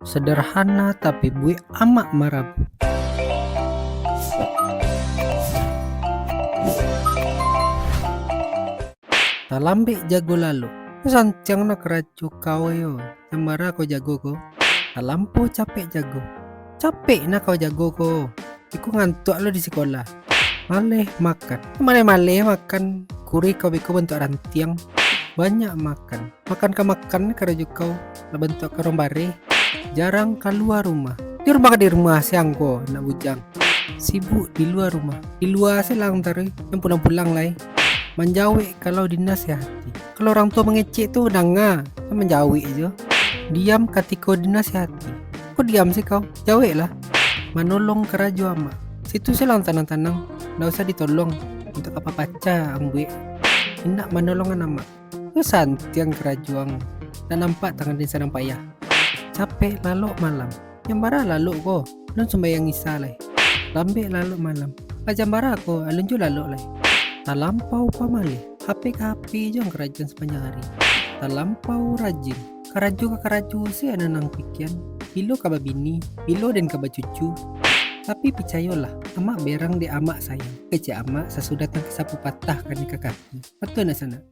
Sederhana tapi bui amak marabu. Talambe jago lalu. Sancang na keracu kau yo. Nyamara kau jago ko. Talampo capek jago. Capek na kau jago ko. Iku ngantuk lo di sekolah. Maleh makan. Maleh makan. Kuri kau biko bentuk rantiang. Banyak makan. Makan ke makan keraju kau. Lah bentuk ke rombare. Jarang keluar rumah. Di rumah siang ko nak bujang. Sibuk di luar rumah. Di luar selang taruh. Yang pulang-pulang lah. Menjauh kalau dinasihati. Kalau orang tua mengecek tuh udah nggak menjauh aja. Diam ketika dinasihati. Kok diam sih kau? Jauh lah. Menolong keraju ama. Situ selang tanang-tanang. Nggak usah ditolong. Untuk apa paca ambue. Hendak menolong ama. Itu santiang kerajuang. Dan nampak tangan dia sedang payah. Capek lalu malam. Yang bara lalu ko. Nun sembayang isa lah. Lambe lalu malam. Pajam bara ko. Alunju lalu lah. Talampau pamali, HP ke HP jong kerajaan sepanjang hari. Talampau rajin, karaju sih ada nang pikian. Pilo kaba bini, pilo dan kaba cucu. Tapi percayalah, amak berang di amak sayang. Kece amak sesudah tangki sapu patah kan ke kaki. Betul na sana.